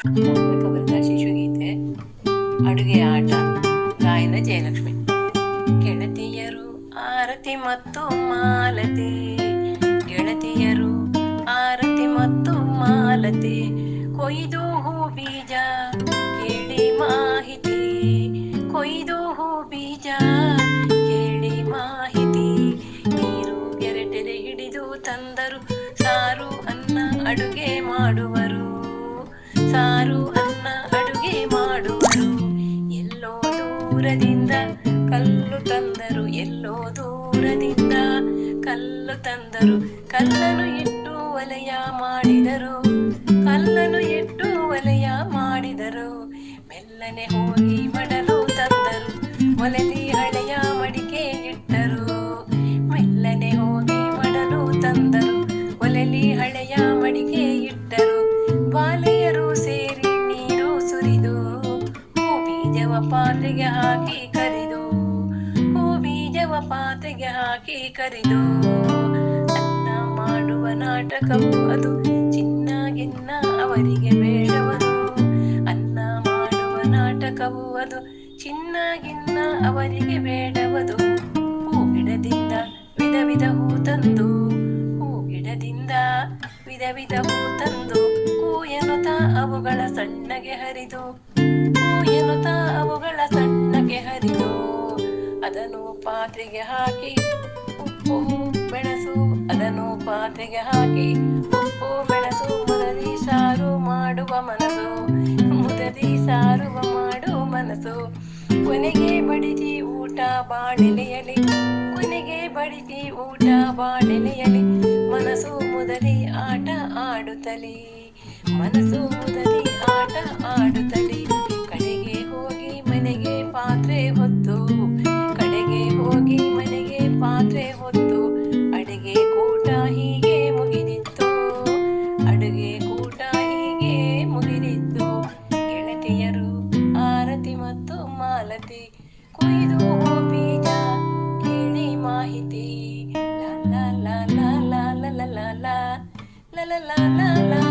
ಮೂಲಕ ಬರೆದ ಶಿಶುಗೀತೆ. ಅಡುಗೆ ಆಟ. ಗಾಯನ ಜಯಲಕ್ಷ್ಮಿ. ಗೆಳತಿಯರು ಆರತಿ ಮತ್ತು ಮಾಲತಿ, ಗೆಳತಿಯರು ಆರತಿ ಮತ್ತು ಮಾಲತಿ, ಕೊಯ್ದು ಹೂ ಬೀಜ ಕೇಳಿ ಮಾಹಿತಿ, ಕೊಯ್ದು ಹೂ ಬೀಜ ಕೇಳಿ ಮಾಹಿತಿ, ನೀರು ಗೆರಟೆರೆ ಹಿಡಿದು ತಂದರು, ಸಾರು ಅನ್ನ ಅಡುಗೆ ಮಾಡುವರು, ಸಾರು ಅನ್ನ ಅಡುಗೆ ಮಾಡುವರು, ಎಲ್ಲೋ ದೂರದಿಂದ ಕಲ್ಲು ತಂದರು, ಎಲ್ಲೋ ದೂರದಿಂದ ಕಲ್ಲು ತಂದರು, ಕಲ್ಲನ್ನು ಇಟ್ಟು ಒಲೆಯ ಮಾಡಿದರು, ಕಲ್ಲನ್ನು ಇಟ್ಟು ಒಲೆಯ ಮಾಡಿದರು, ಮೆಲ್ಲನೆ ಹೋಗಿ ಮಡಲು ತಂದರು, ಒಲೆಲಿ ಹಳೆಯ ಮಡಿಕೆ ಇಟ್ಟರು, ಮೆಲ್ಲನೆ ಹೋಗಿ ಮಡಲು ತಂದರು, ಒಲೆಲಿ ಹಳೆಯ ಮಡಿಕೆ ಇಟ್ಟರು, ಬಾಲೆಯರು ಸೇರಿ ನೀರು ಸುರಿದು, ಹೂ ಬೀಜವ ಪಾತ್ರೆಗೆ ಹಾಕಿ ಕರಿದು, ಹೂ ಬೀಜವ ಪಾತ್ರೆಗೆ ಹಾಕಿ ಕರಿದು, ಅನ್ನ ಮಾಡುವ ನಾಟಕವು ಅದು, ಚಿನ್ನ ಗಿನ್ನ ಅವರಿಗೆ ಬೇಡವದು, ಅನ್ನ ಮಾಡುವ ನಾಟಕವು ಅದು, ಚಿನ್ನ ಗಿನ್ನ ಅವರಿಗೆ ಬೇಡವದು, ಹೂ ಗಿಡದಿಂದ ವಿಧ ವಿಧ ಹೂ ತಂದು, ಹೂ ಗಿಡದಿಂದ ವಿಧ ವಿಧ ಹೂ ತಂದು, ಹೂ ಎನ್ನುತ್ತಾ ಅವುಗಳ ಸಣ್ಣಗೆ ಹರಿದು, ಹೂ ಎನ್ನುತ್ತಾ ಅವುಗಳ ಸಣ್ಣಗೆ ಹರಿದು, ಅದನ್ನು ಪಾತ್ರೆಗೆ ಹಾಕಿ ಉಪ್ಪು ಮೆಣಸು, ಅದನ್ನು ಪಾತ್ರೆಗೆ ಹಾಕಿ ಉಪ್ಪು ಮೆಣಸು, ಮುದರಿ ಸಾರು ಮಾಡುವ ಮನಸ್ಸು, ಮುದರಿ ಸಾರುವ ಮಾಡುವ ಮನಸ್ಸು, ಕೊನೆಗೆ ಬಡಿಸಿ ಊಟ ಬಾಳೆಲೆಯಲಿ, ಕೊನೆಗೆ ಬಡಿಸಿ ಊಟ ಬಾಳೆಲೆಯಲಿ, ಮನಸ್ಸು ಮುದರಿ ಆಟ ಆಡುತ್ತಲಿ, ಮನಸ್ಸು ಮುದರಿ ಆಟ ಆಡುತ್ತಲಿ, ಕಡೆಗೆ ಹೋಗಿ ಮನೆಗೆ ಪಾತ್ರೆ ಹೊತ್ತು, ಕಡೆಗೆ ಹೋಗಿ ಮನೆಗೆ ಪಾತ್ರೆ ಹೊತ್ತು, ಅಡುಗೆ ಕೂಟ ಹೀಗೆ ಮುಗಿದಿತ್ತು, ಅಡುಗೆ ಕೂಟ ಹೀಗೆ ಮುಗಿದಿತ್ತು, ಗೆಳತಿಯರು ಆರತಿ ಮತ್ತು ಮಾಲತಿ, ಕೊಯ್ದು ಹೂ ಬೀಜ ಕೇಳಿ ಮಾಹಿತಿ, ಲಾ ಲಾ ಲಾ ಲಾ ಲಾ ಲಾ ಲಾ ಲಾ ಲಾ ಲಾ ಲಾ ಲಾ ಲಾ.